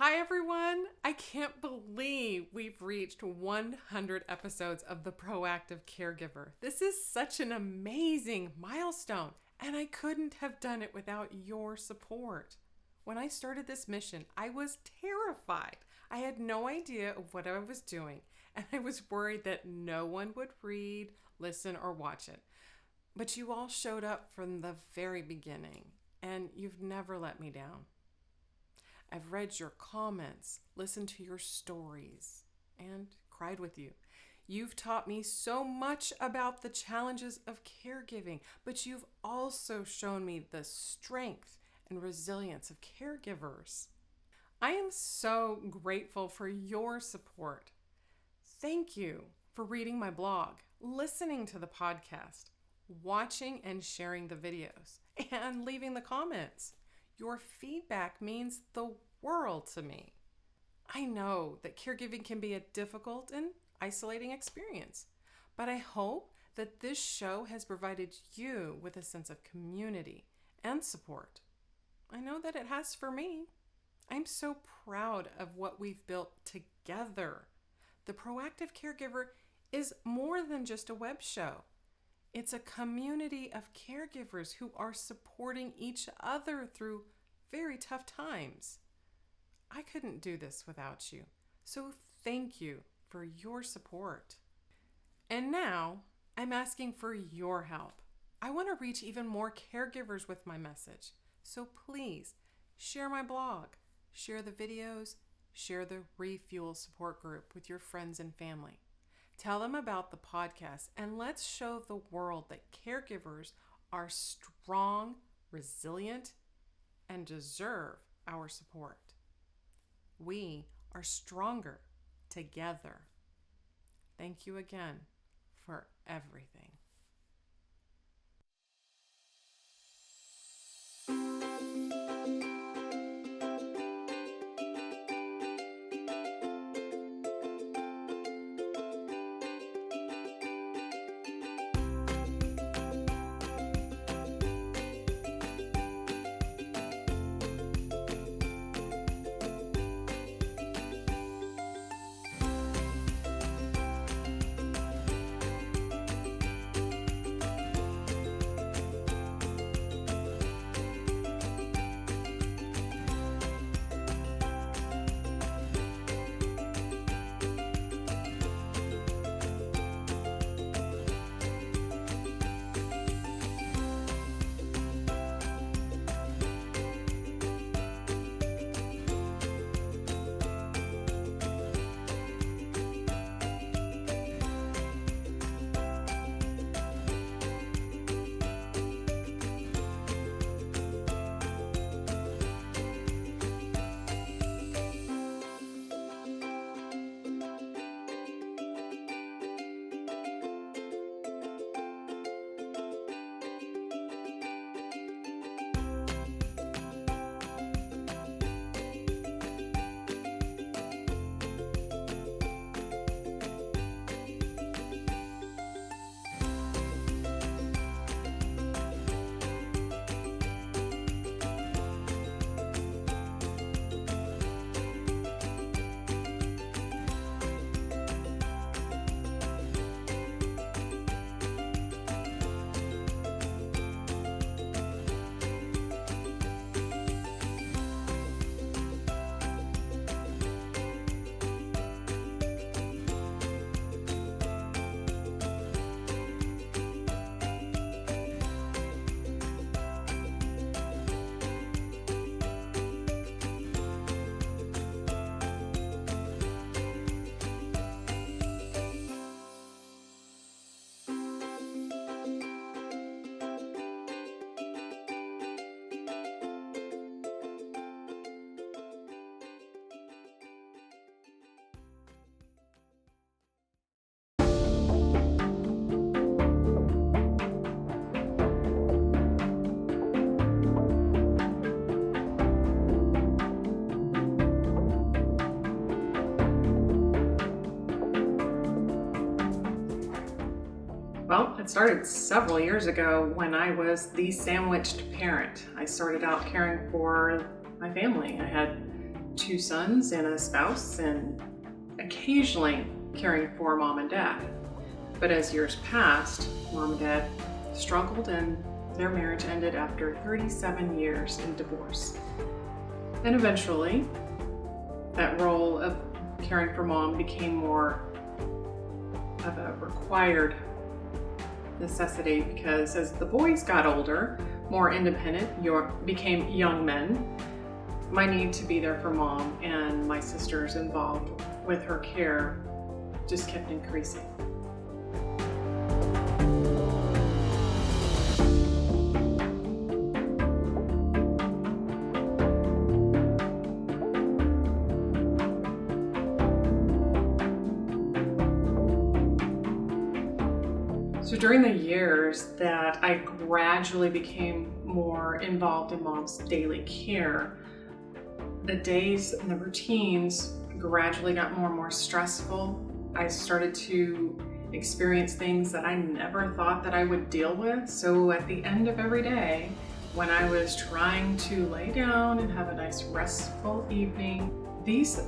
Hi everyone! I can't believe we've reached 100 episodes of the Proactive Caregiver. This is such an amazing milestone, and I couldn't have done it without your support. When I started this mission, I was terrified. I had no idea of what I was doing, and I was worried that no one would read, listen, or watch it. But you all showed up from the very beginning, and you've never let me down. I've read your comments, listened to your stories, and cried with you. You've taught me so much about the challenges of caregiving, but you've also shown me the strength and resilience of caregivers. I am so grateful for your support. Thank you for reading my blog, listening to the podcast, watching and sharing the videos, and leaving the comments. Your feedback means the world to me. I know that caregiving can be a difficult and isolating experience, but I hope that this show has provided you with a sense of community and support. I know that it has for me. I'm so proud of what we've built together. The Proactive Caregiver is more than just a web show. It's a community of caregivers who are supporting each other through very tough times. I couldn't do this without you, so thank you for your support. And now, I'm asking for your help. I want to reach even more caregivers with my message, so please share my blog, share the videos, share the Refuel support group with your friends and family. Tell them about the podcast, and let's show the world that caregivers are strong, resilient, and deserve our support. We are stronger together. Thank you again for everything. Well, it started several years ago when I was the sandwiched parent. I started out caring for my family. I had 2 sons and a spouse, and occasionally caring for mom and dad. But as years passed, mom and dad struggled and their marriage ended after 37 years in divorce. And eventually, that role of caring for mom became more of a required necessity, because as the boys got older, more independent, became young men, my need to be there for mom and my sisters involved with her care just kept increasing. So during the years that I gradually became more involved in mom's daily care, the days and the routines gradually got more and more stressful. I started to experience things that I never thought that I would deal with. So at the end of every day, when I was trying to lay down and have a nice restful evening, these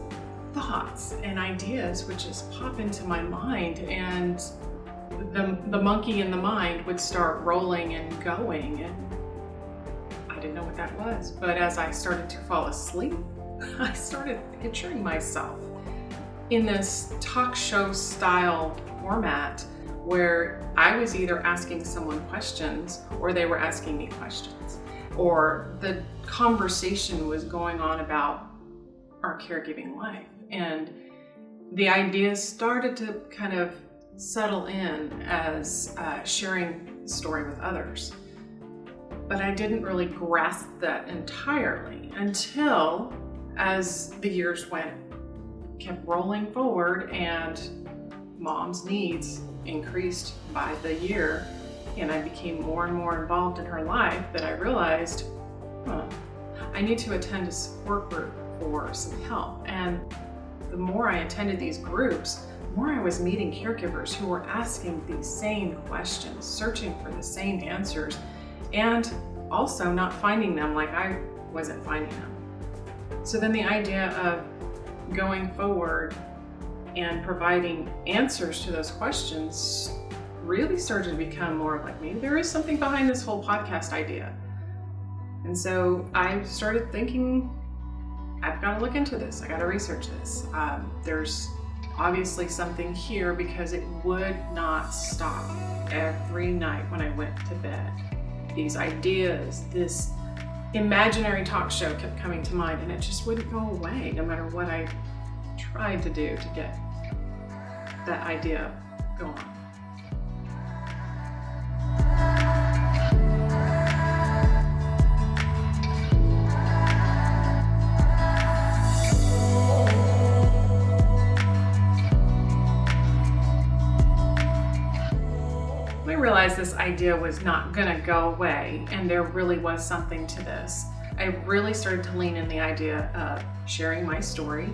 thoughts and ideas would just pop into my mind, and the monkey in the mind would start rolling and going, and I didn't know what that was. But as I started to fall asleep, I started picturing myself in this talk show style format where I was either asking someone questions or they were asking me questions, or the conversation was going on about our caregiving life. And the ideas started to kind of settle in as sharing the story with others. But I didn't really grasp that entirely until, as the years kept rolling forward and mom's needs increased by the year, and I became more and more involved in her life, that I realized, I need to attend a support group for some help. And the more I attended these groups, the more I was meeting caregivers who were asking these same questions, searching for the same answers, and also not finding them like I wasn't finding them. So then the idea of going forward and providing answers to those questions really started to become more like, maybe there is something behind this whole podcast idea. And so I started thinking, I've got to look into this. I got to research this. There's obviously something here, because it would not stop. Every night when I went to bed, these ideas, this imaginary talk show kept coming to mind, and it just wouldn't go away no matter what I tried to do to get that idea going. I realized this idea was not going to go away, and there really was something to this. I really started to lean in the idea of sharing my story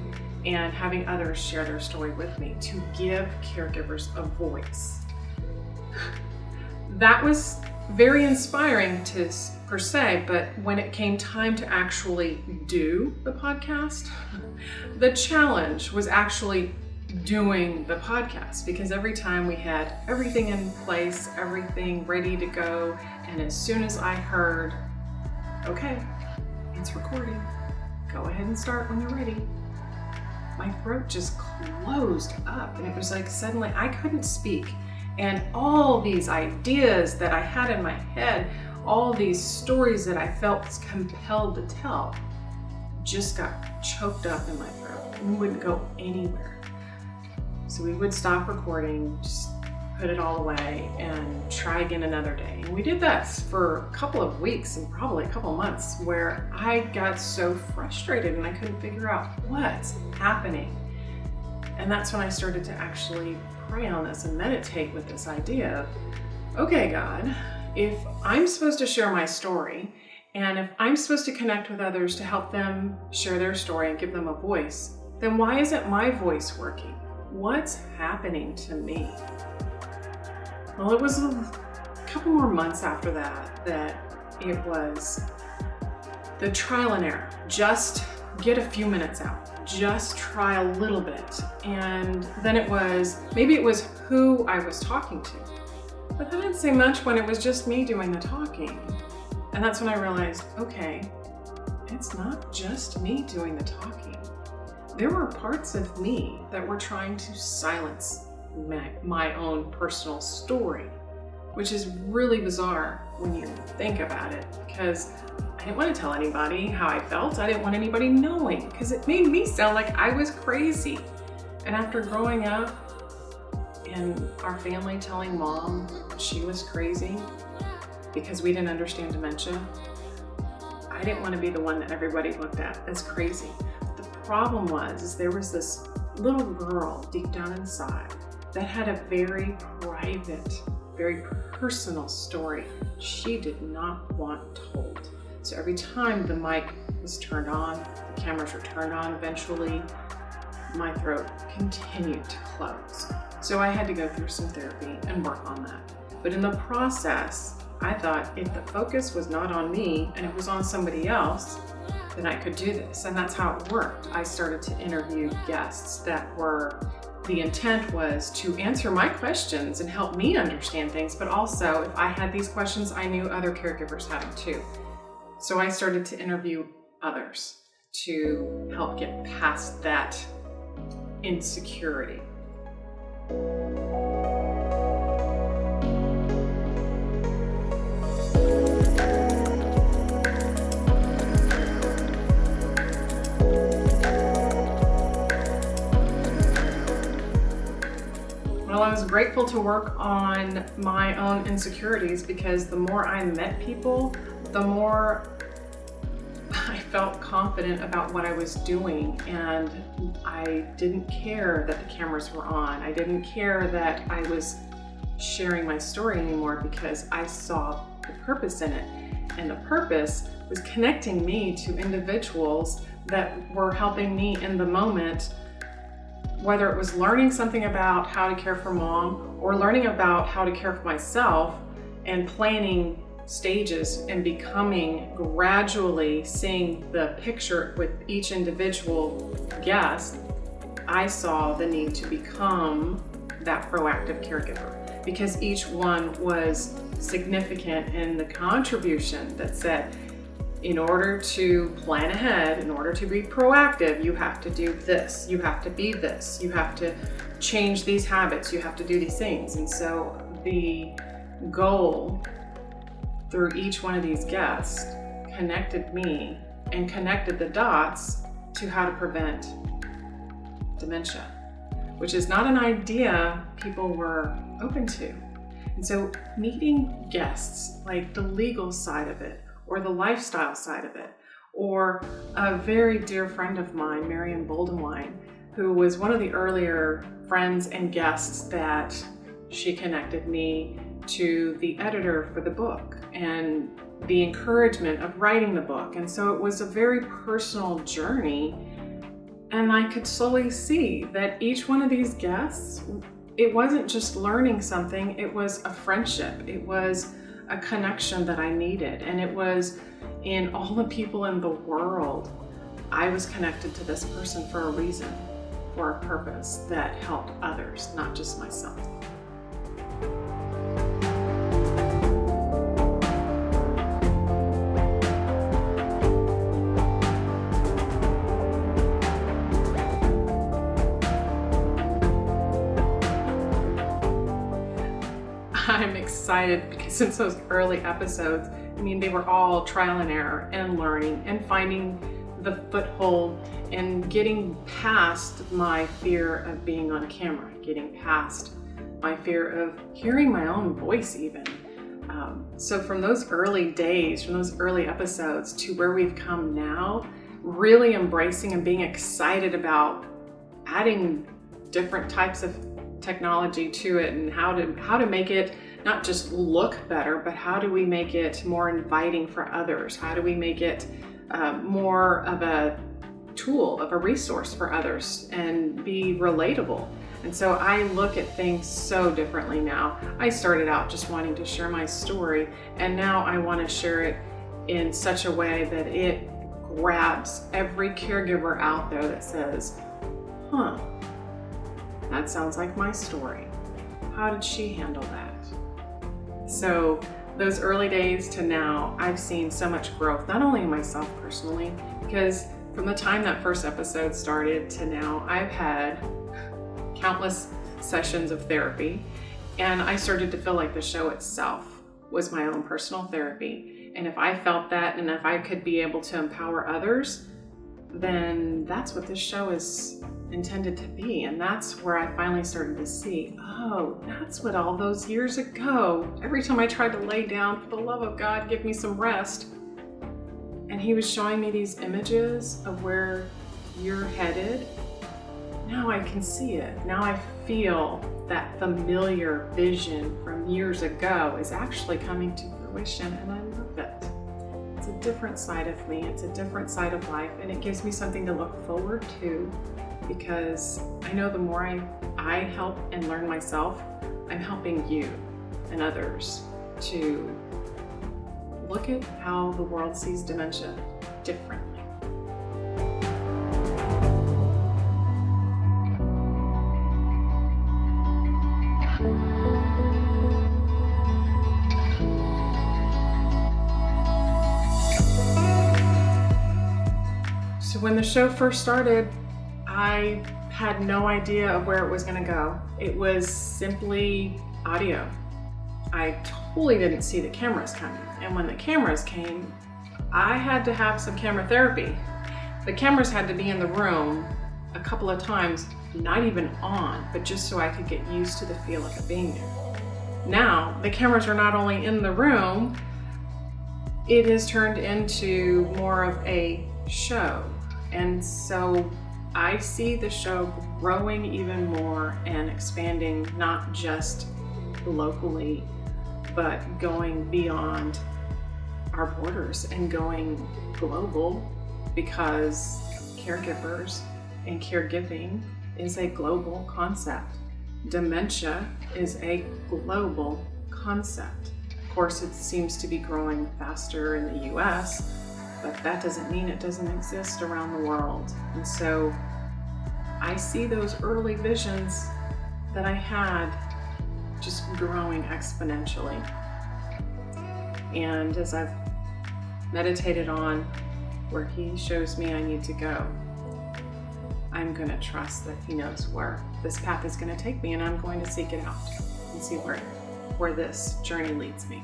and having others share their story with me to give caregivers a voice. That was very inspiring per se, but when it came time to actually do the podcast, the challenge was actually doing the podcast, because every time we had everything in place, everything ready to go, and as soon as I heard, okay, it's recording, go ahead and start when you're ready, my throat just closed up, and it was like suddenly I couldn't speak, and all these ideas that I had in my head, all these stories that I felt compelled to tell, just got choked up in my throat and wouldn't go anywhere. So we would stop recording, just put it all away, and try again another day. And we did that for a couple of weeks and probably a couple of months, where I got so frustrated and I couldn't figure out what's happening. And that's when I started to actually pray on this and meditate with this idea of, okay, God, if I'm supposed to share my story, and if I'm supposed to connect with others to help them share their story and give them a voice, then why isn't my voice working? What's happening to me? Well, it was a couple more months after that it was the trial and error, just get a few minutes out, just try a little bit. And then maybe it was who I was talking to, but that didn't say much when it was just me doing the talking. And that's when I realized, okay, it's not just me doing the talking. There were parts of me that were trying to silence my own personal story, which is really bizarre when you think about it, because I didn't want to tell anybody how I felt. I didn't want anybody knowing, because it made me sound like I was crazy. And after growing up and our family telling Mom she was crazy because we didn't understand dementia, I didn't want to be the one that everybody looked at as crazy. The problem is there was this little girl deep down inside that had a very private, very personal story she did not want told. So every time the mic was turned on, the cameras were turned on eventually, my throat continued to close. So I had to go through some therapy and work on that. But in the process, I thought if the focus was not on me and it was on somebody else, then I could do this. And that's how it worked. I started to interview guests the intent was to answer my questions and help me understand things, but also if I had these questions, I knew other caregivers had them too. So I started to interview others to help get past that insecurity. Well, I was grateful to work on my own insecurities, because the more I met people, the more I felt confident about what I was doing, and I didn't care that the cameras were on. I didn't care that I was sharing my story anymore, because I saw the purpose in it. And the purpose was connecting me to individuals that were helping me in the moment, whether it was learning something about how to care for Mom or learning about how to care for myself and planning stages and becoming gradually seeing the picture with each individual guest. I saw the need to become that proactive caregiver, because each one was significant in the contribution that said, in order to plan ahead, in order to be proactive, you have to do this, you have to be this, you have to change these habits, you have to do these things. And so the goal through each one of these guests connected me and connected the dots to how to prevent dementia, which is not an idea people were open to. And so meeting guests, like the legal side of it, or the lifestyle side of it, or a very dear friend of mine, Marion Boldenwine, who was one of the earlier friends and guests that she connected me to the editor for the book and the encouragement of writing the book. And so it was a very personal journey. And I could slowly see that each one of these guests, it wasn't just learning something, it was a friendship. It was a connection that I needed. And it was in all the people in the world, I was connected to this person for a reason, for a purpose that helped others, not just myself. I'm excited because since those early episodes, I mean, they were all trial and error and learning and finding the foothold and getting past my fear of being on camera, getting past my fear of hearing my own voice even. So from those early days, from those early episodes to where we've come now, really embracing and being excited about adding different types of technology to it and how to make it not just look better, but how do we make it more inviting for others? How do we make it more of a tool, of a resource for others and be relatable? And so I look at things so differently now. I started out just wanting to share my story, and now I want to share it in such a way that it grabs every caregiver out there that says, huh, that sounds like my story. How did she handle that? So those early days to now, I've seen so much growth, not only in myself personally, because from the time that first episode started to now, I've had countless sessions of therapy, and I started to feel like the show itself was my own personal therapy. And if I felt that, and if I could be able to empower others, then that's what this show is intended to be. And that's where I finally started to see, oh, that's what all those years ago, every time I tried to lay down, for the love of God, give me some rest. And he was showing me these images of where you're headed. Now I can see it. Now I feel that familiar vision from years ago is actually coming to fruition, and I love it. It's a different side of me. It's a different side of life, and it gives me something to look forward to, because I know the more I help and learn myself, I'm helping you and others to look at how the world sees dementia differently. So when the show first started, I had no idea of where it was going to go. It was simply audio. I totally didn't see the cameras coming. And when the cameras came, I had to have some camera therapy. The cameras had to be in the room a couple of times, not even on, but just so I could get used to the feel of it being there. Now, the cameras are not only in the room, it has turned into more of a show. And so I see the show growing even more and expanding, not just locally, but going beyond our borders and going global, because caregivers and caregiving is a global concept. Dementia is a global concept. Of course, it seems to be growing faster in the US, but that doesn't mean it doesn't exist around the world. And so I see those early visions that I had just growing exponentially. And as I've meditated on where he shows me I need to go, I'm going to trust that he knows where this path is going to take me, and I'm going to seek it out and see where this journey leads me.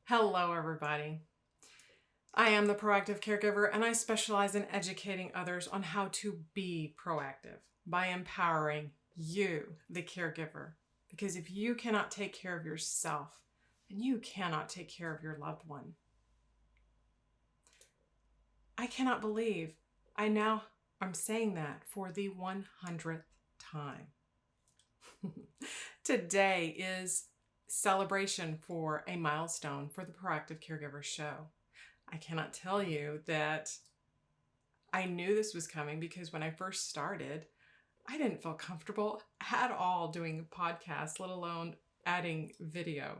Hello, everybody. I am the Proactive Caregiver, and I specialize in educating others on how to be proactive by empowering you, the caregiver. Because if you cannot take care of yourself, then you cannot take care of your loved one. I cannot believe I'm saying that for the 100th time. Today is celebration for a milestone for the Proactive Caregiver show. I cannot tell you that I knew this was coming, because when I first started, I didn't feel comfortable at all doing a podcast, let alone adding video.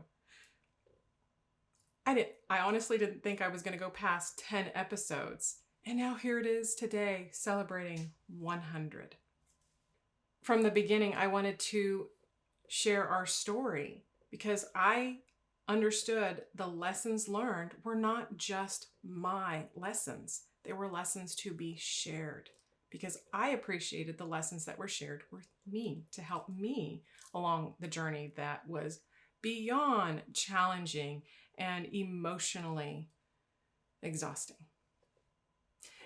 I honestly didn't think I was going to go past 10 episodes. And now here it is today, celebrating 100. From the beginning, I wanted to share our story because I understood the lessons learned were not just my lessons. They were lessons to be shared because I appreciated the lessons that were shared with me to help me along the journey that was beyond challenging and emotionally exhausting.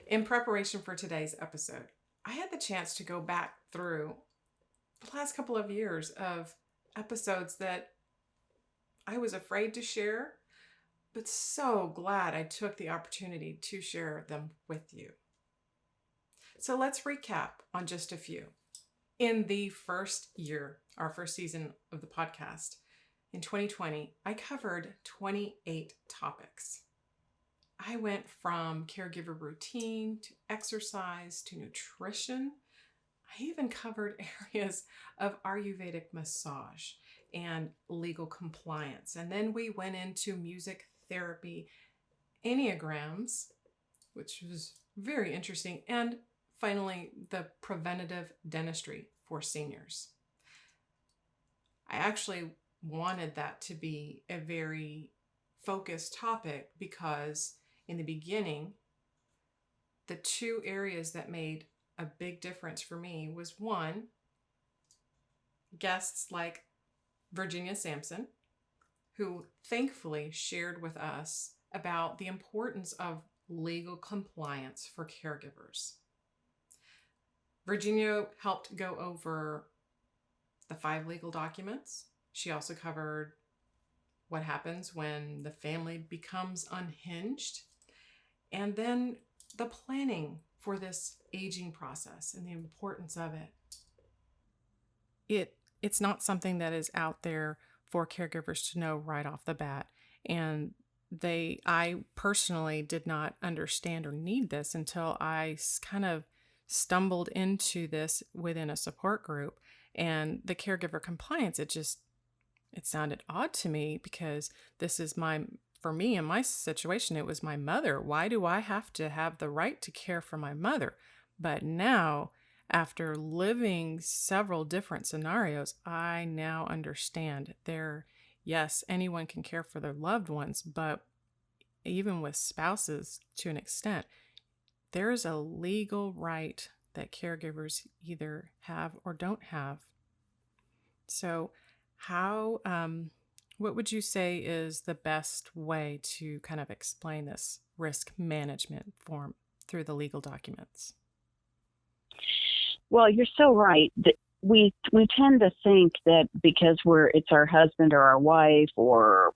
In preparation for today's episode, I had the chance to go back through the last couple of years of episodes that I was afraid to share, but so glad I took the opportunity to share them with you. So let's recap on just a few. In the first year, our first season of the podcast, in 2020, I covered 28 topics. I went from caregiver routine to exercise to nutrition. I even covered areas of Ayurvedic massage and legal compliance. And then we went into music therapy, enneagrams, which was very interesting, and finally, the preventative dentistry for seniors. I actually wanted that to be a very focused topic because in the beginning, the two areas that made a big difference for me was one, guests like Virginia Sampson, who thankfully shared with us about the importance of legal compliance for caregivers. Virginia helped go over the 5 legal documents. She also covered what happens when the family becomes unhinged, and then the planning for this aging process and the importance of it. It's not something that is out there for caregivers to know right off the bat. And I personally did not understand or need this until I kind of stumbled into this within a support group. And the caregiver compliance, it sounded odd to me because this is for me in my situation, it was my mother. Why do I have to have the right to care for my mother? But now, after living several different scenarios, I now understand yes, anyone can care for their loved ones, but even with spouses to an extent, there's a legal right that caregivers either have or don't have. So what would you say is the best way to kind of explain this risk management form through the legal documents? Well, you're so right. We tend to think that because it's our husband or our wife or,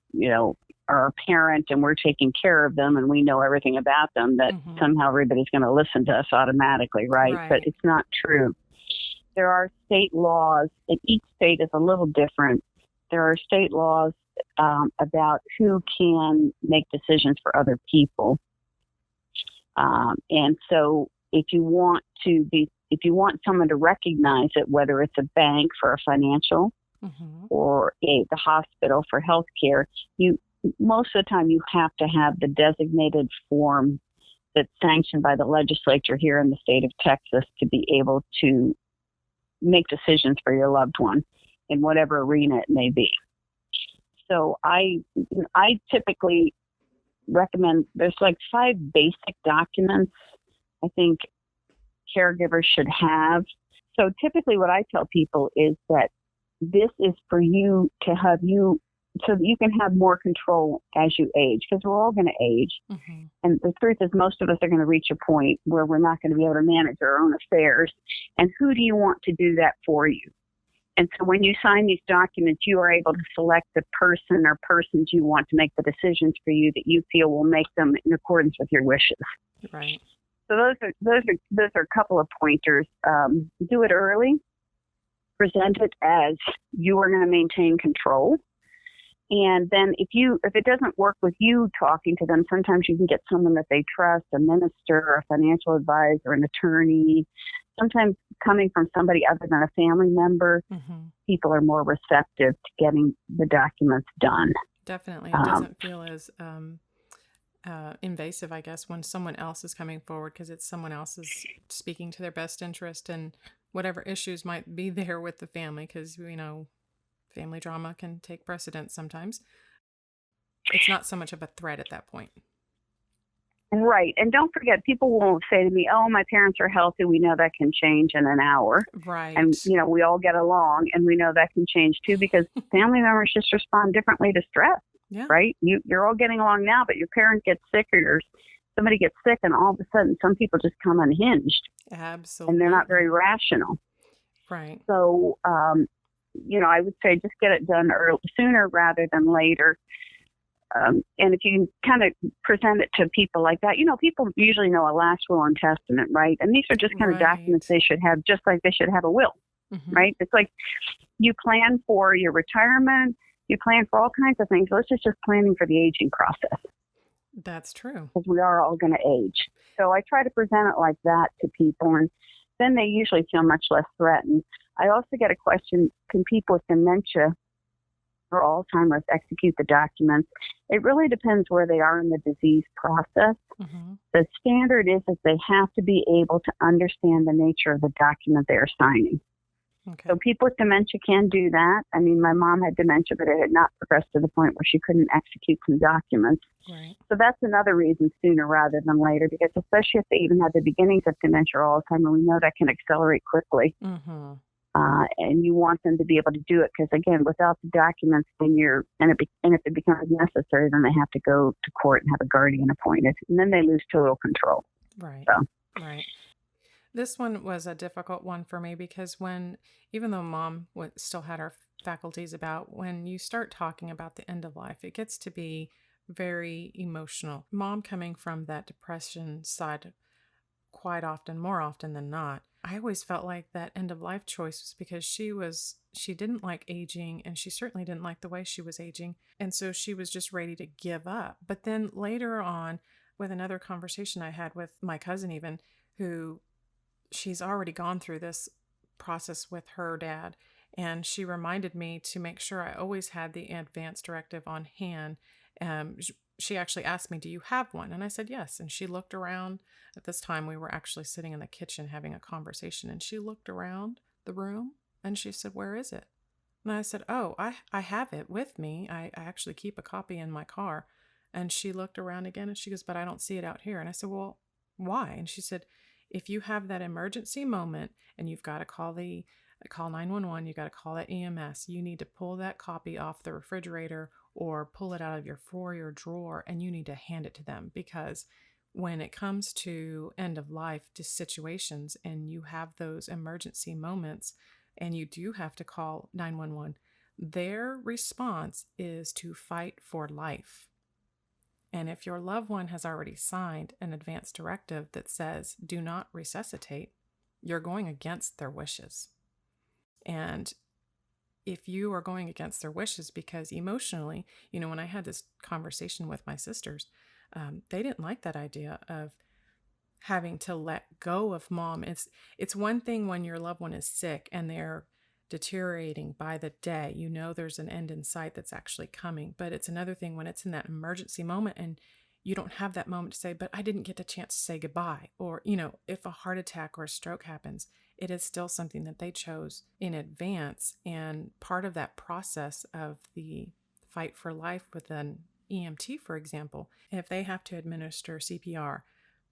our parent and we're taking care of them and we know everything about them, that somehow everybody's going to listen to us automatically, right? But it's not true. There are state laws, and each state is a little different. There are state laws about who can make decisions for other people. And so if you want someone to recognize it, whether it's a bank for a financial or the hospital for healthcare, most of the time you have to have the designated form that's sanctioned by the legislature here in the state of Texas to be able to make decisions for your loved one in whatever arena it may be. So I typically recommend, there's like 5 basic documents I think caregivers should have. So typically what I tell people is that this is for you to have so that you can have more control as you age, because we're all going to age. And the truth is most of us are going to reach a point where we're not going to be able to manage our own affairs. And who do you want to do that for you? And so when you sign these documents, you are able to select the person or persons you want to make the decisions for you that you feel will make them in accordance with your wishes. Right. So those are a couple of pointers. Do it early. Present it as you are going to maintain control. And then if it doesn't work with you talking to them, sometimes you can get someone that they trust, a minister or a financial advisor, an attorney. Sometimes coming from somebody other than a family member, people are more receptive to getting the documents done. Definitely. It doesn't feel as invasive, I guess, when someone else is coming forward because it's someone else is speaking to their best interest and whatever issues might be there with the family, because, family drama can take precedence sometimes. It's not so much of a threat at that point. Right. And don't forget, people won't say to me, oh, my parents are healthy. We know that can change in an hour. Right. And, we all get along, and we know that can change too, because family members just respond differently to stress. Yeah. Right? You're all getting along now, but your parent gets sick, or somebody gets sick, and all of a sudden some people just come unhinged. Absolutely. And they're not very rational. Right. So, I would say just get it done sooner rather than later. And if you can kind of present it to people like that, people usually know a last will and testament, right? And these are just kind of documents they should have, just like they should have a will, right? It's like you plan for your retirement, you plan for all kinds of things. Let's just planning for the aging process. That's true. Because we are all going to age. So I try to present it like that to people, and then they usually feel much less threatened. I also get a question, can people with dementia or Alzheimer's execute the documents? It really depends where they are in the disease process. The standard is that they have to be able to understand the nature of the document they are signing. Okay. So people with dementia can do that. I mean, my mom had dementia, but it had not progressed to the point where she couldn't execute some documents. Right. So that's another reason sooner rather than later, because especially if they even have the beginnings of dementia or Alzheimer's, we know that can accelerate quickly. And you want them to be able to do it, because again, without the documents, then and if it becomes necessary, then they have to go to court and have a guardian appointed, and then they lose total control. Right. So. Right. This one was a difficult one for me because even though Mom still had her faculties about, when you start talking about the end of life, it gets to be very emotional. Mom coming from that depression side quite often, more often than not, I always felt like that end of life choice was because she didn't like aging, and she certainly didn't like the way she was aging. And so she was just ready to give up. But then later on, with another conversation I had with my cousin even, who she's already gone through this process with her dad, and she reminded me to make sure I always had the advance directive on hand. She actually asked me, do you have one? And I said, yes. And she looked around. At this time, we were actually sitting in the kitchen having a conversation, and she looked around the room and she said, where is it? And I said, oh, I have it with me. I actually keep a copy in my car. And she looked around again and she goes, but I don't see it out here. And I said, well, why? And she said, if you have that emergency moment and you've got to call 911, you got to call that EMS, you need to pull that copy off the refrigerator or pull it out of your foyer drawer, and you need to hand it to them, because when it comes to end of life situations and you have those emergency moments and you do have to call 911, their response is to fight for life. And if your loved one has already signed an advance directive that says do not resuscitate, you're going against their wishes. And if you are going against their wishes, because emotionally, when I had this conversation with my sisters, they didn't like that idea of having to let go of Mom. It's one thing when your loved one is sick and they're deteriorating by the day, there's an end in sight that's actually coming. But it's another thing when it's in that emergency moment and you don't have that moment to say, but I didn't get a chance to say goodbye. Or, if a heart attack or a stroke happens, it is still something that they chose in advance. And part of that process of the fight for life with an EMT, for example, if they have to administer CPR,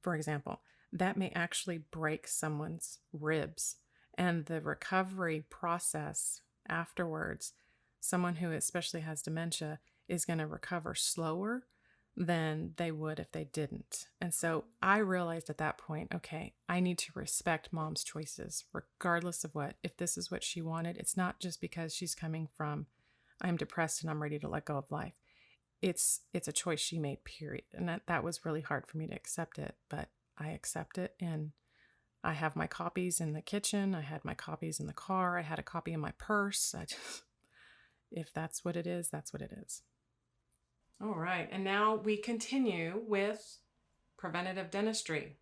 for example, that may actually break someone's ribs. And the recovery process afterwards, someone who especially has dementia is going to recover slower than they would if they didn't. And so I realized at that point, okay, I need to respect Mom's choices, regardless of if this is what she wanted. It's not just because she's coming from, I'm depressed and I'm ready to let go of life. It's a choice she made, period. And that was really hard for me to accept it, but I accept it. And I have my copies in the kitchen. I had my copies in the car. I had a copy in my purse. If that's what it is, that's what it is. All right. And now we continue with preventative dentistry,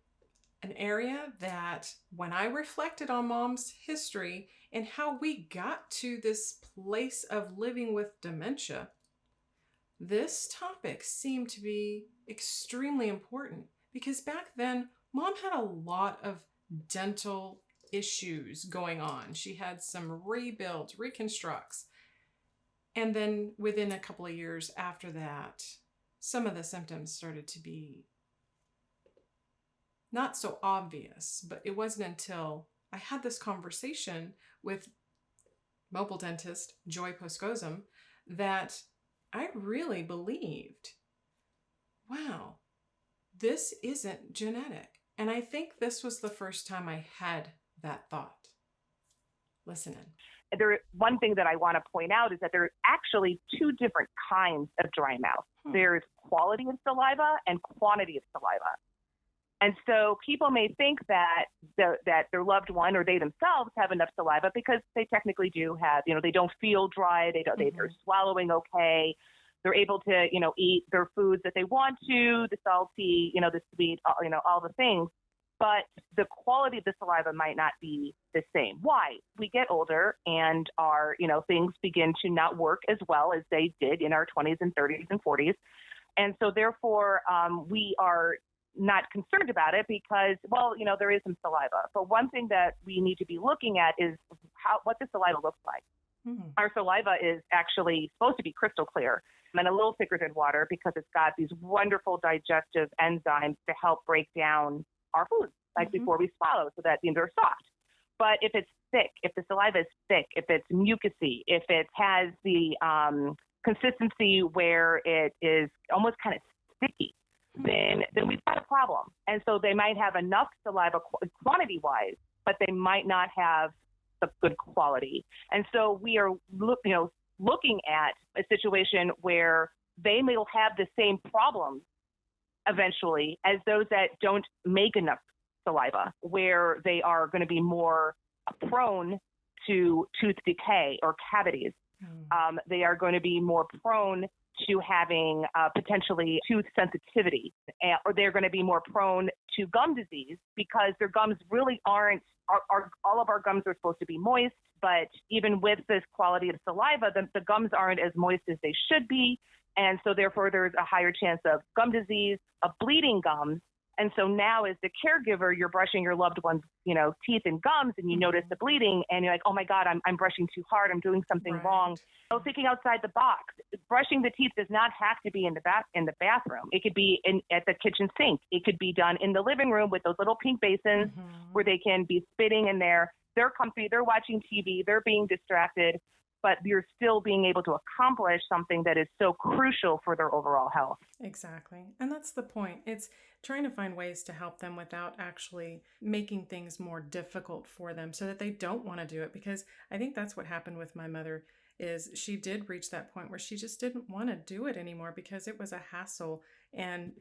an area that when I reflected on Mom's history and how we got to this place of living with dementia, this topic seemed to be extremely important because back then, Mom had a lot of dental issues going on. She had some rebuilds, reconstructs. And then within a couple of years after that, some of the symptoms started to be not so obvious, but it wasn't until I had this conversation with mobile dentist Joy Poscosum that I really believed, wow, this isn't genetic. And I think this was the first time I had that thought. Listen in. One thing that I want to point out is that there are actually two different kinds of dry mouth. There's quality of saliva and quantity of saliva. And so people may think that their loved one or they themselves have enough saliva because they technically do have, they don't feel dry, they're swallowing okay, they're able to, eat their foods that they want to, the salty, the sweet, all the things. But the quality of the saliva might not be the same. Why? We get older and our, things begin to not work as well as they did in our 20s and 30s and 40s. And so therefore, we are not concerned about it because, there is some saliva. But one thing that we need to be looking at is what the saliva looks like. Mm-hmm. Our saliva is actually supposed to be crystal clear and a little thicker than water because it's got these wonderful digestive enzymes to help break down our foods, like before we swallow, so that they're soft. But if it's thick, if the saliva is thick, if it's mucousy, if it has the consistency where it is almost kind of sticky, then we've got a problem. And so they might have enough saliva quantity-wise, but they might not have the good quality. And so we are looking at a situation where they may have the same problems eventually as those that don't make enough saliva, where they are going to be more prone to tooth decay or cavities. They are going to be more prone to having potentially tooth sensitivity, or they're going to be more prone to gum disease because their gums really aren't, all of our gums are supposed to be moist, but even with this quality of saliva, the gums aren't as moist as they should be. And so therefore there's a higher chance of gum disease, of bleeding gums. And so now as the caregiver, you're brushing your loved one's, teeth and gums and you notice the bleeding and you're like, oh my God, I'm brushing too hard. I'm doing something wrong. So thinking outside the box, brushing the teeth does not have to be in the bathroom. It could be at the kitchen sink. It could be done in the living room with those little pink basins where they can be spitting in there. They're comfy. They're watching TV. They're being distracted. But you're still being able to accomplish something that is so crucial for their overall health. Exactly. And that's the point. It's trying to find ways to help them without actually making things more difficult for them so that they don't want to do it. Because I think that's what happened with my mother is she did reach that point where she just didn't want to do it anymore because it was a hassle. And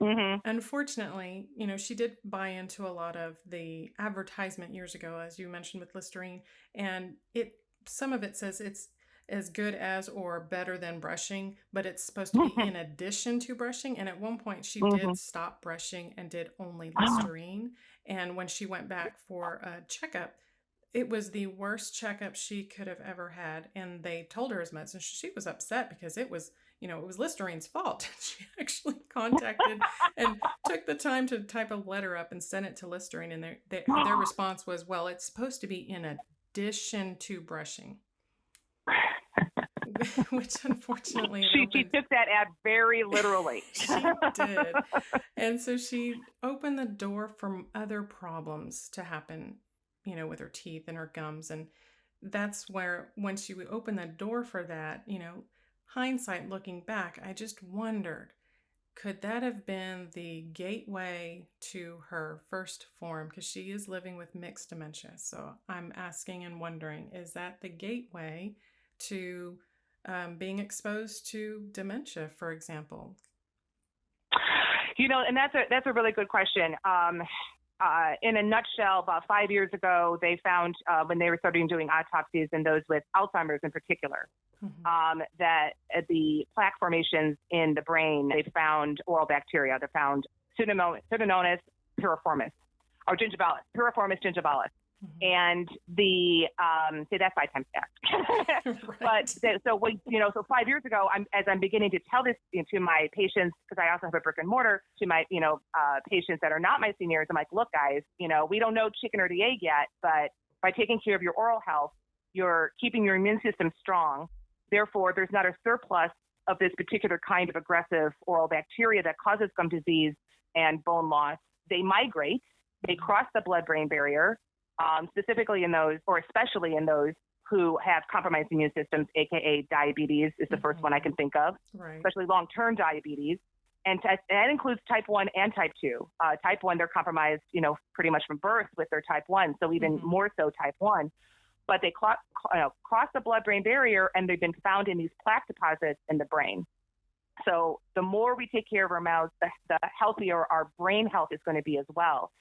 unfortunately, she did buy into a lot of the advertisement years ago, as you mentioned with Listerine. And some of it says it's as good as or better than brushing, but it's supposed to be in addition to brushing. And at one point she did stop brushing and did only Listerine. And when she went back for a checkup, it was the worst checkup she could have ever had. And they told her as much. And she was upset because it was Listerine's fault. She actually contacted and took the time to type a letter up and send it to Listerine. And their response was, well, it's supposed to be in addition to brushing. Which unfortunately she took that ad very literally. She did. And so she opened the door for other problems to happen, with her teeth and her gums. And that's where, when she opened the door for that, hindsight looking back, I just wondered, could that have been the gateway to her first form? Because she is living with mixed dementia. So I'm asking and wondering, is that the gateway to being exposed to dementia, for example? And that's a really good question. In a nutshell, about 5 years ago, they found when they were starting doing autopsies in those with Alzheimer's in particular, that the plaque formations in the brain, they found oral bacteria. They found Pseudomonas piriformis, or gingivalis, piriformis gingivalis. And the say that's 5 times fast. Right. So 5 years ago, as I'm beginning to tell this to my patients, because I also have a brick and mortar, to my patients that are not my seniors, I'm like, look, guys, we don't know chicken or the egg yet, but by taking care of your oral health, you're keeping your immune system strong. Therefore, there's not a surplus of this particular kind of aggressive oral bacteria that causes gum disease and bone loss. They migrate, they cross the blood-brain barrier, specifically in those, or especially in those who have compromised immune systems, aka diabetes is the first one I can think of, especially long-term diabetes. And that includes type 1 and type 2. Type 1, they're compromised, pretty much from birth with their type 1, so even more so type 1. But they cross the blood-brain barrier, and they've been found in these plaque deposits in the brain. So the more we take care of our mouths, the healthier our brain health is going to be as well.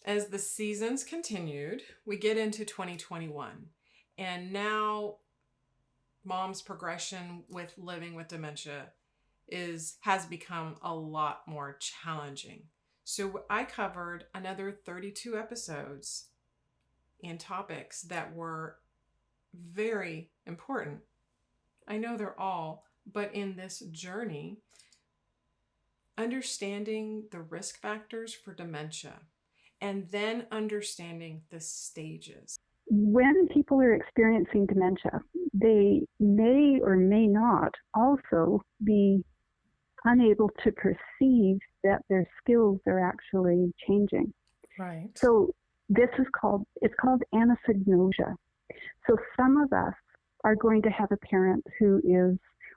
As the seasons continued, we get into 2021. And now mom's progression with living with dementia has become a lot more challenging. So I covered another 32 episodes and topics that were very important. I know they're all, but in this journey, understanding the risk factors for dementia and then understanding the stages. When people are experiencing dementia, they may or may not also be unable to perceive that their skills are actually changing. Right. So it's called anosognosia. So some of us are going to have a parent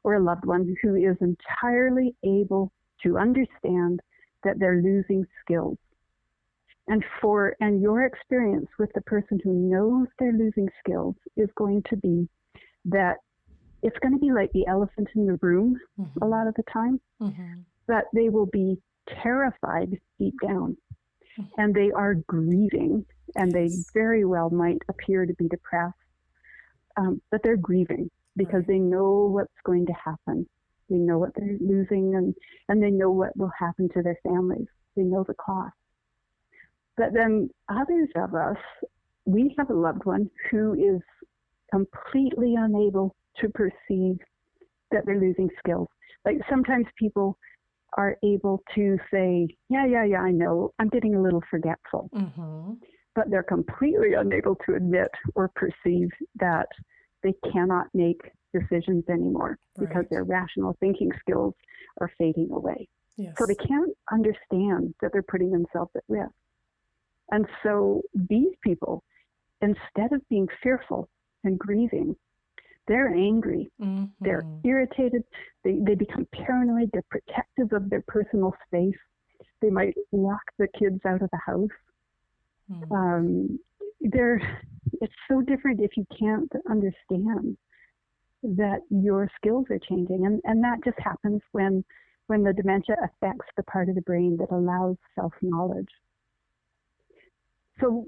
or a loved one who is entirely able to understand that they're losing skills. And your experience with the person who knows they're losing skills is going to be that it's going to be like the elephant in the room a lot of the time, that they will be terrified deep down. And they are grieving, and they very well might appear to be depressed, but they're grieving because they know what's going to happen. They know what they're losing, and they know what will happen to their families. They know the cost. But then others of us, we have a loved one who is completely unable to perceive that they're losing skills. Like sometimes people are able to say, yeah, I know, I'm getting a little forgetful. But they're completely unable to admit or perceive that they cannot make decisions anymore because their rational thinking skills are fading away. Yes. So they can't understand that they're putting themselves at risk. And so these people, instead of being fearful and grieving, they're angry, they're irritated, they become paranoid, they're protective of their personal space. They might lock the kids out of the house. It's so different if you can't understand that your skills are changing. And that just happens when the dementia affects the part of the brain that allows self-knowledge. So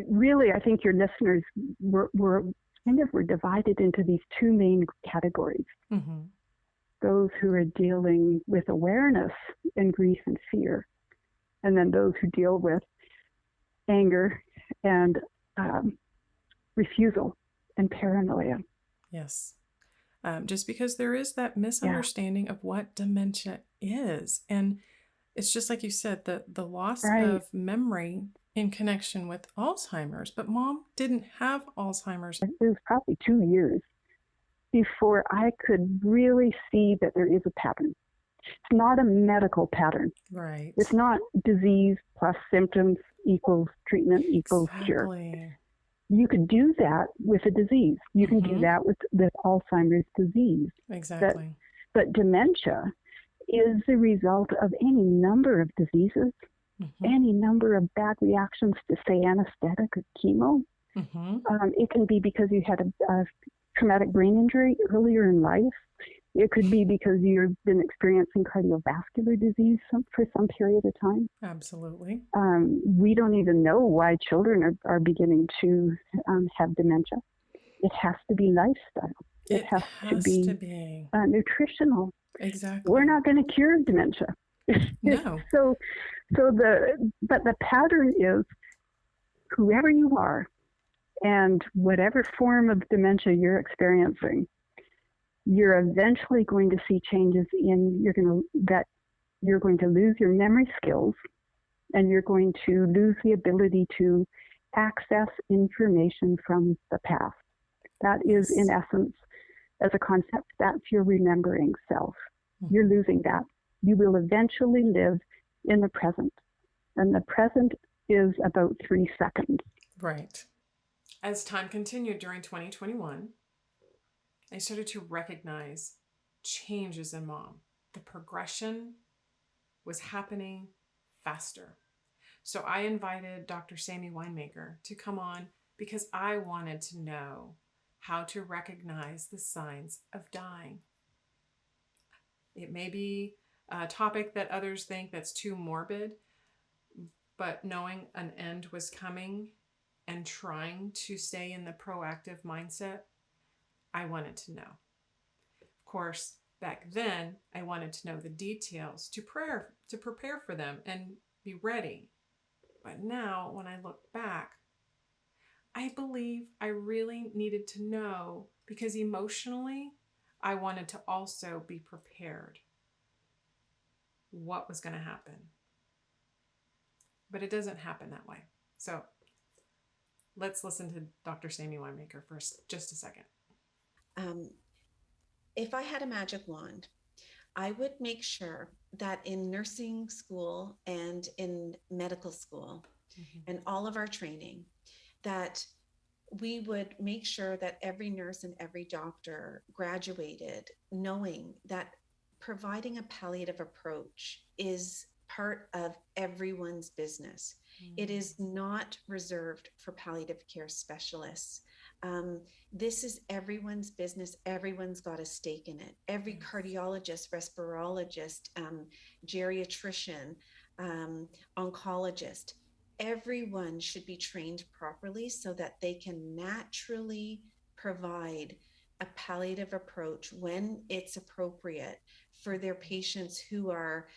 really, I think your listeners were divided into these two main categories. Those who are dealing with awareness and grief and fear, and then those who deal with anger and refusal and paranoia. Yes. Just because there is that misunderstanding of what dementia is. And it's just like you said, the loss of memory in connection with Alzheimer's. But Mom didn't have Alzheimer's. It was probably 2 years before I could really see that there is a pattern. It's not a medical pattern. Right. It's not disease plus symptoms equals treatment equals cure. You could do that with a disease. You can do that with Alzheimer's disease. Exactly. But dementia is the result of any number of diseases, any number of bad reactions to, say, anesthetic or chemo. It can be because you had a traumatic brain injury earlier in life. It could be because you've been experiencing cardiovascular disease for some period of time. Absolutely. We don't even know why children are beginning to have dementia. It has to be lifestyle. It has to be nutritional. Exactly. We're not going to cure dementia. No. But the pattern is whoever you are and whatever form of dementia you're experiencing, you're eventually going to see changes you're going to lose your memory skills, and you're going to lose the ability to access information from the past. That is, in essence, as a concept, that's your remembering self. You're losing that. You will eventually live in the present. And the present is about 3 seconds. Right. As time continued during 2021, I started to recognize changes in Mom. The progression was happening faster. So I invited Dr. Sammy Winemaker to come on because I wanted to know how to recognize the signs of dying. It may be a topic that others think that's too morbid, but knowing an end was coming and trying to stay in the proactive mindset, I wanted to know. Of course, back then, I wanted to know the details to prepare for them and be ready. But now, when I look back, I believe I really needed to know because emotionally, I wanted to also be prepared what was going to happen. But it doesn't happen that way. So let's listen to Dr. Sammy Winemaker for just a second. If I had a magic wand, I would make sure that in nursing school and in medical school and all of our training, that we would make sure that every nurse and every doctor graduated knowing that providing a palliative approach is part of everyone's business. It is not reserved for palliative care specialists. This is everyone's business. Everyone's got a stake in it. Every cardiologist, respirologist, geriatrician, oncologist, everyone should be trained properly so that they can naturally provide a palliative approach when it's appropriate for their patients who are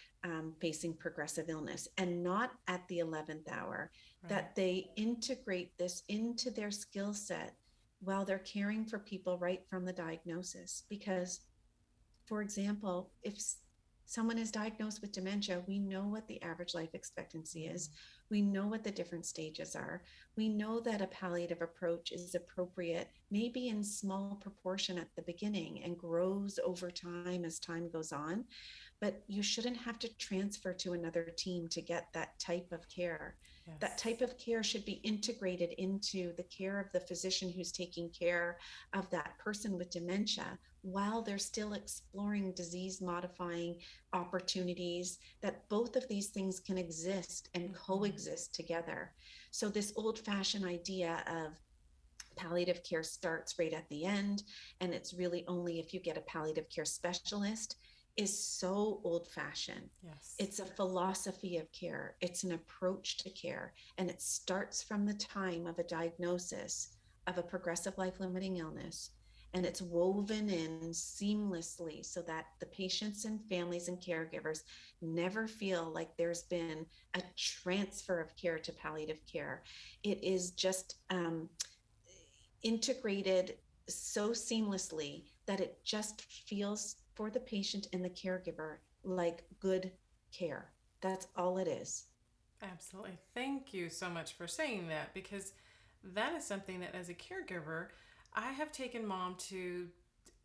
facing progressive illness, and not at the 11th hour, that they integrate this into their skill set while they're caring for people right from the diagnosis. Because, for example, if someone is diagnosed with dementia, we know what the average life expectancy is. We know what the different stages are. We know that a palliative approach is appropriate, maybe in small proportion at the beginning and grows over time as time goes on. But you shouldn't have to transfer to another team to get that type of care. Yes. That type of care should be integrated into the care of the physician who's taking care of that person with dementia while they're still exploring disease-modifying opportunities, that both of these things can exist and coexist together. So this old-fashioned idea of palliative care starts right at the end, and it's really only if you get a palliative care specialist, is so old-fashioned. Yes. It's a philosophy of care. It's an approach to care. And it starts from the time of a diagnosis of a progressive life-limiting illness. And it's woven in seamlessly so that the patients and families and caregivers never feel like there's been a transfer of care to palliative care. It is just integrated so seamlessly that it just feels for the patient and the caregiver like good care. That's all it is. Absolutely. Thank you so much for saying that, because that is something that as a caregiver, I have taken Mom to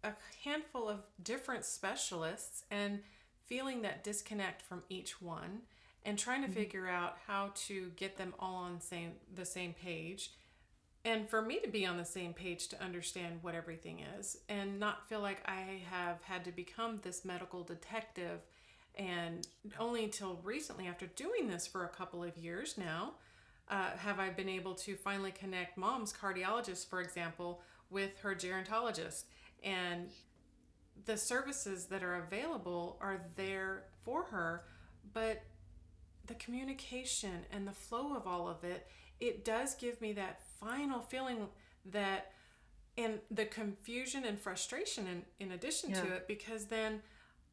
a handful of different specialists and feeling that disconnect from each one and trying to figure out how to get them all on the same page. And for me to be on the same page to understand what everything is and not feel like I have had to become this medical detective. And only until recently, after doing this for a couple of years now, have I been able to finally connect Mom's cardiologist, for example, with her gerontologist. And the services that are available are there for her, but the communication and the flow of all of it, it does give me that final feeling that, and the confusion and frustration in addition to it, because then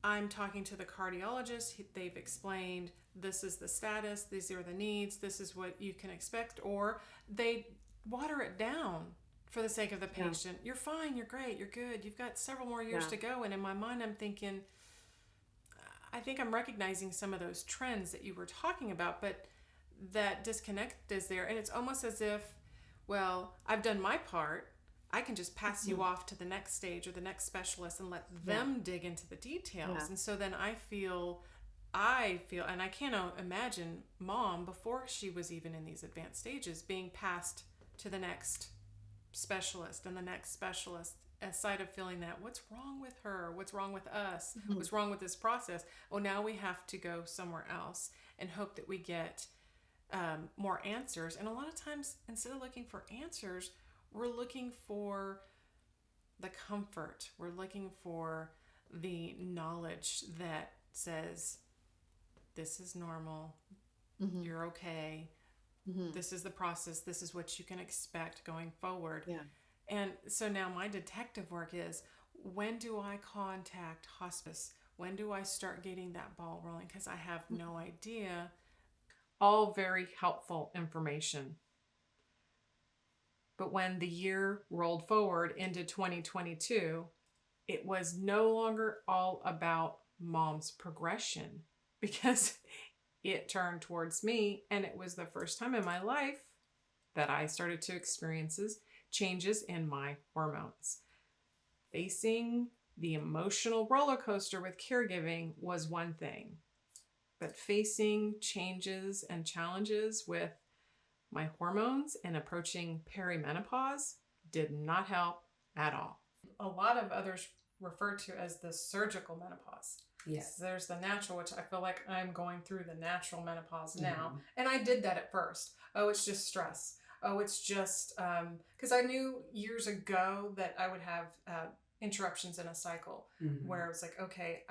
I'm talking to the cardiologist. They've explained this is the status, these are the needs, this is what you can expect, or they water it down for the sake of the patient. You're fine, you're great, you're good, you've got several more years to go. And in my mind, I'm thinking, I think I'm recognizing some of those trends that you were talking about, but that disconnect is there. And it's almost as if, well, I've done my part. I can just pass you off to the next stage or the next specialist and let them dig into the details. And so then I feel, and I can't imagine mom before she was even in these advanced stages being passed to the next specialist and the next specialist, aside of feeling that what's wrong with her, what's wrong with us, what's wrong with this process. Oh, now we have to go somewhere else and hope that we get more answers. And a lot of times, instead of looking for answers, we're looking for the comfort. We're looking for the knowledge that says, this is normal. You're okay. This is the process. This is what you can expect going forward. And so now my detective work is, when do I contact hospice? When do I start getting that ball rolling? Because I have no idea. All very helpful information. But when the year rolled forward into 2022, it was no longer all about mom's progression, because it turned towards me, and it was the first time in my life that I started to experience changes in my hormones. Facing the emotional roller coaster with caregiving was one thing, but facing changes and challenges with my hormones and approaching perimenopause did not help at all. A lot of others refer to as the surgical menopause. Yes. There's the natural, which I feel like I'm going through the natural menopause now. And I did that at first. Oh, it's just stress. Oh, it's just, because I knew years ago that I would have interruptions in a cycle where I was like, okay,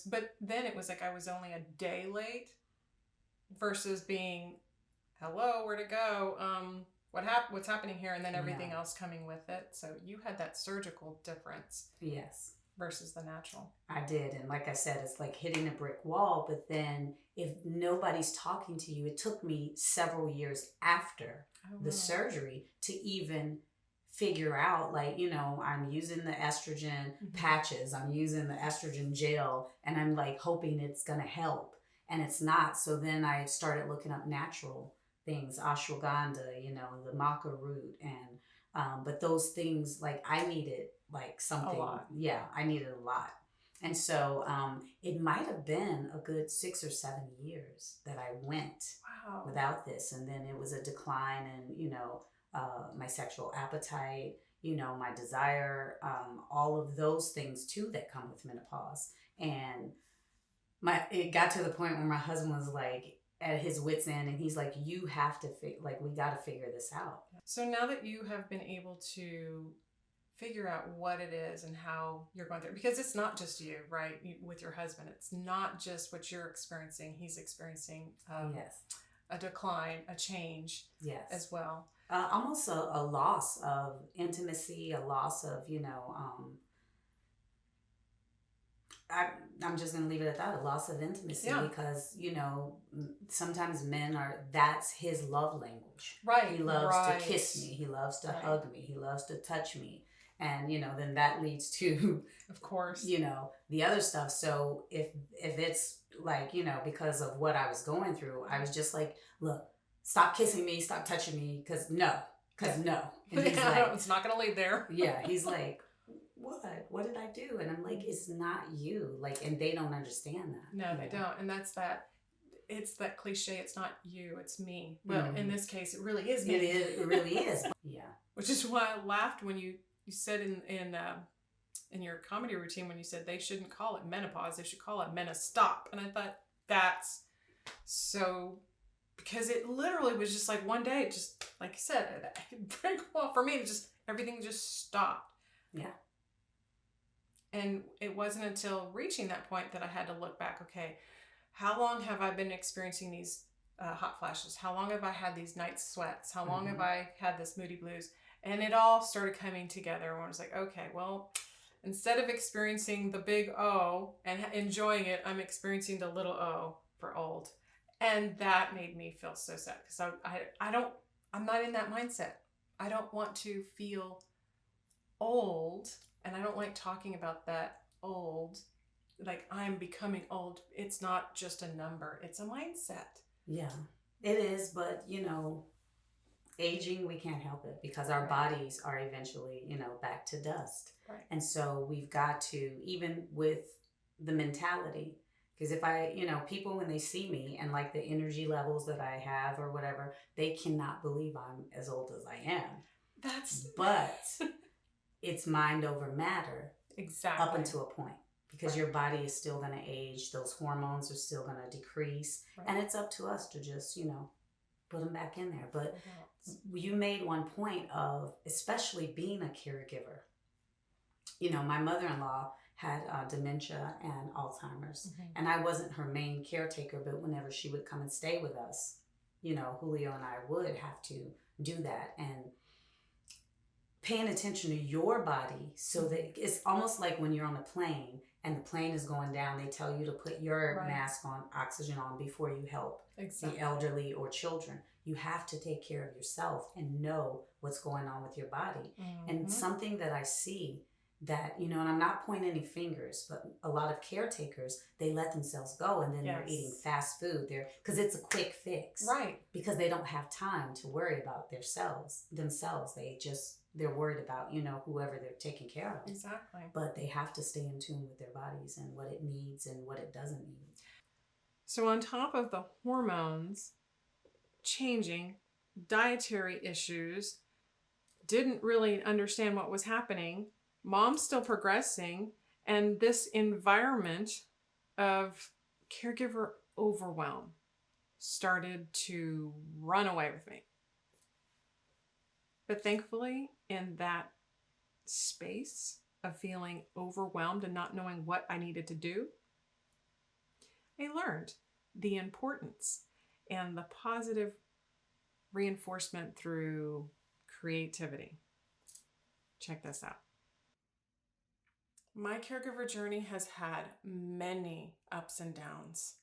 but then it was like I was only a day late versus being, hello, where'd it go? What's happening here? And then everything else coming with it. So you had that surgical difference. Yes. Versus the natural. I did. And like I said, it's like hitting a brick wall. But then if nobody's talking to you, it took me several years after the surgery to even figure out, like, I'm using the estrogen patches, I'm using the estrogen gel, and I'm like hoping it's going to help. And it's not. So then I started looking up natural things, ashwagandha, the maca root. And, but those things, like, I needed like something. A lot. Yeah, I needed a lot. And so it might have been a good 6 or 7 years that I went without this. And then it was a decline in, my sexual appetite, my desire, all of those things too that come with menopause. And it got to the point where my husband was like at his wit's end, and he's like, you have to we got to figure this out. So now that you have been able to figure out what it is and how you're going through, because it's not just you, right? With your husband, it's not just what you're experiencing. He's experiencing a decline, a change as well. Almost a loss of intimacy, a loss of, I'm just going to leave it at that, a loss of intimacy, because, sometimes that's his love language. Right. He loves to kiss me. He loves to hug me. He loves to touch me. And, then that leads to, of course, the other stuff. So if it's like, because of what I was going through, I was just like, look, stop kissing me, stop touching me, because no. And he's like, it's not going to lead there. He's like, what did I do? And I'm like, it's not you. Like, and they don't understand that. No, they don't. And it's that cliche, it's not you, it's me. Well, in this case, it really is me. It really is. Yeah. Which is why I laughed when you said in your comedy routine, when you said they shouldn't call it menopause, they should call it menostop. And I thought, that's so, because it literally was just like one day, just like you said, for me, everything just stopped. Yeah. And it wasn't until reaching that point that I had to look back, okay, how long have I been experiencing these hot flashes? How long have I had these night sweats? How long have I had this moody blues? And it all started coming together, and I was like, okay, well, Instead of experiencing the big O and enjoying it, I'm experiencing the little O for old. And that made me feel so sad because I'm not in that mindset. I don't want to feel old, and I don't like talking about that old, like I'm becoming old. It's not just a number, it's a mindset. Yeah, it is, but aging, we can't help it because our bodies are eventually, back to dust. Right. And so we've got to, even with the mentality, because if people, when they see me and like the energy levels that I have or whatever, they cannot believe I'm as old as I am. But it's mind over matter. Exactly. Up until a point. Because your body is still going to age, those hormones are still going to decrease, and it's up to us to just, put them back in there. But you made one point of, especially being a caregiver. My mother-in-law had dementia and Alzheimer's, and I wasn't her main caretaker, but whenever she would come and stay with us, Julio and I would have to do that, and paying attention to your body, so that it's almost like when you're on a plane and the plane is going down, they tell you to put your mask on, oxygen on, before you help the elderly or children. You have to take care of yourself and know what's going on with your body. And something that I see that, and I'm not pointing any fingers, but a lot of caretakers, they let themselves go, and then they're eating fast food there because it's a quick fix. Right. Because they don't have time to worry about themselves. They're worried about, whoever they're taking care of. Exactly. But they have to stay in tune with their bodies and what it needs and what it doesn't need. So on top of the hormones changing, dietary issues, didn't really understand what was happening, mom's still progressing, and this environment of caregiver overwhelm started to run away with me. But thankfully, in that space of feeling overwhelmed and not knowing what I needed to do, I learned the importance and the positive reinforcement through creativity. Check this out. My caregiver journey has had many ups and downs,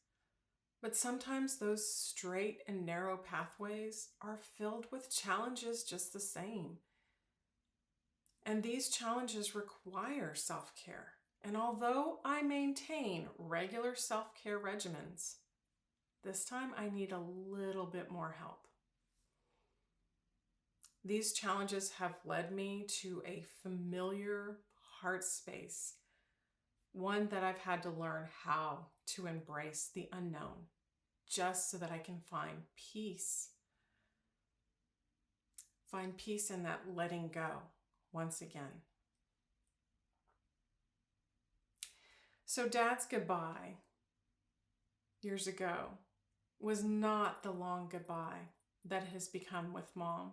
but sometimes those straight and narrow pathways are filled with challenges just the same. And these challenges require self-care. And although I maintain regular self-care regimens, this time I need a little bit more help. These challenges have led me to a familiar heart space, one that I've had to learn how to embrace the unknown, just so that I can find peace. Find peace in that letting go once again. So Dad's goodbye years ago was not the long goodbye that it has become with Mom.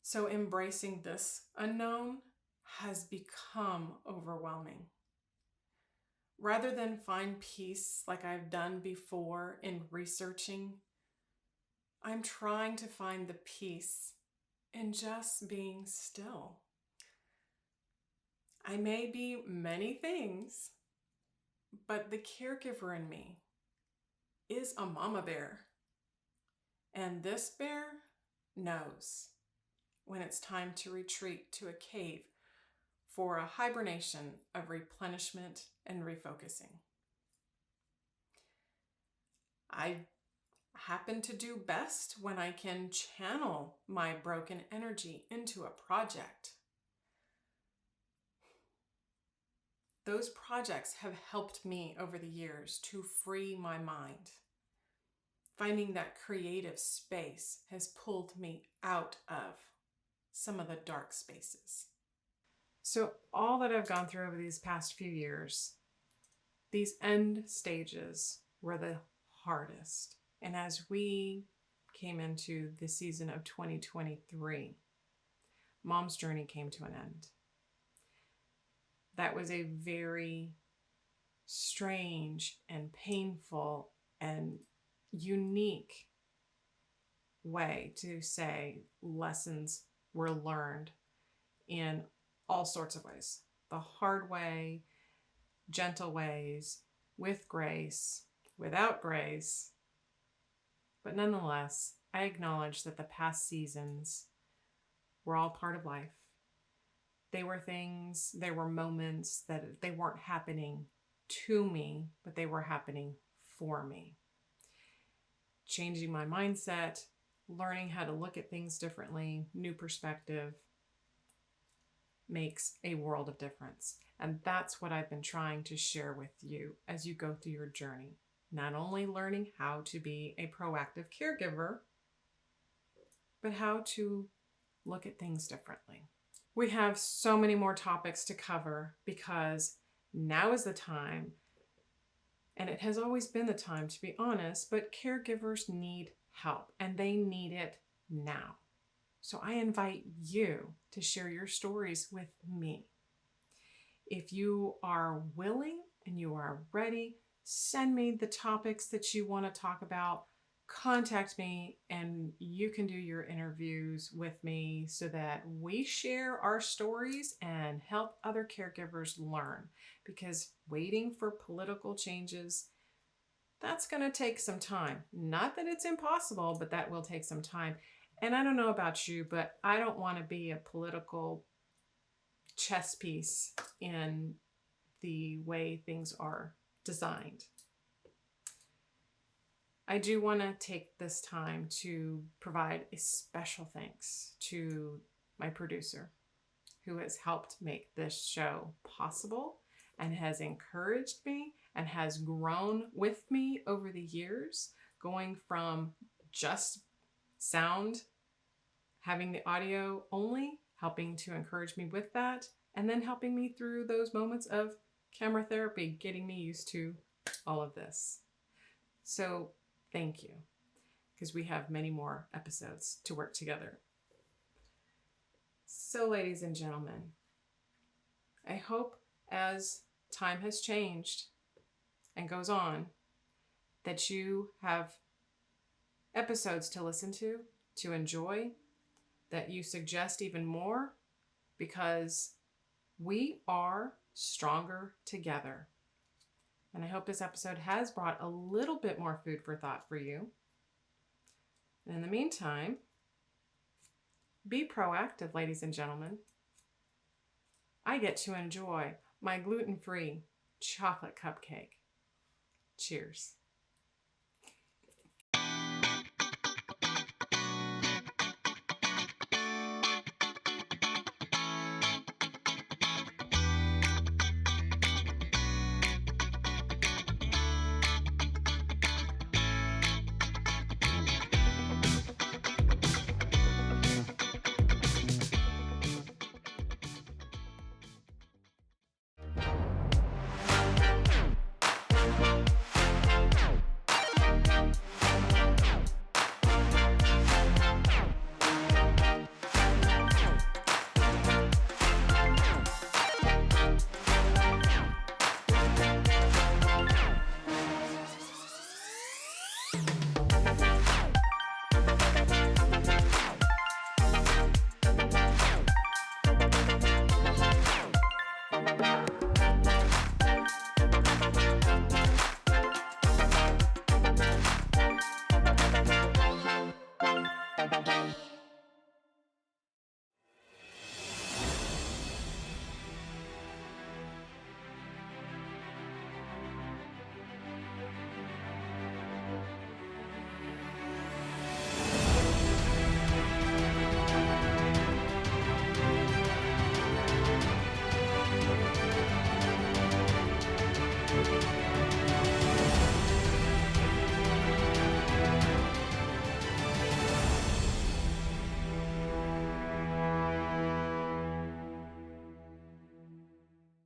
So embracing this unknown has become overwhelming. Rather than find peace like I've done before in researching, I'm trying to find the peace in just being still. I may be many things, but the caregiver in me is a mama bear. And this bear knows when it's time to retreat to a cave for a hibernation of replenishment and refocusing. I happen to do best when I can channel my broken energy into a project. Those projects have helped me over the years to free my mind. Finding that creative space has pulled me out of some of the dark spaces. So all that I've gone through over these past few years, these end stages were the hardest. And as we came into the season of 2023, Mom's journey came to an end. That was a very strange and painful and unique way to say lessons were learned in all sorts of ways. the hard way, gentle ways, with grace, without grace. But nonetheless, I acknowledge that the past seasons were all part of life. They were things, they were moments that they weren't happening to me, but they were happening for me. Changing my mindset, learning how to look at things differently, new perspective, makes a world of difference. And that's what I've been trying to share with you as you go through your journey. Not only learning how to be a proactive caregiver, but how to look at things differently. We have so many more topics to cover because now is the time, and it has always been the time, to be honest, but caregivers need help and they need it now. So I invite you to share your stories with me. If you are willing and you are ready, send me the topics that you want to talk about. Contact me and you can do your interviews with me so that we share our stories and help other caregivers learn. Because waiting for political changes, that's going to take some time. Not that it's impossible, but that will take some time. And I don't know about you, but I don't want to be a political chess piece in the way things are designed. I do want to take this time to provide a special thanks to my producer who has helped make this show possible and has encouraged me and has grown with me over the years, going from just sound, having the audio only, helping to encourage me with that, and then helping me through those moments of camera therapy, getting me used to all of this. So thank you, because we have many more episodes to work together. So, ladies and gentlemen, I hope as time has changed and goes on, that you have episodes to listen to enjoy, that you suggest even more, because we are stronger together. And I hope this episode has brought a little bit more food for thought for you. And in the meantime, be proactive, ladies and gentlemen. I get to enjoy my gluten-free chocolate cupcake. Cheers.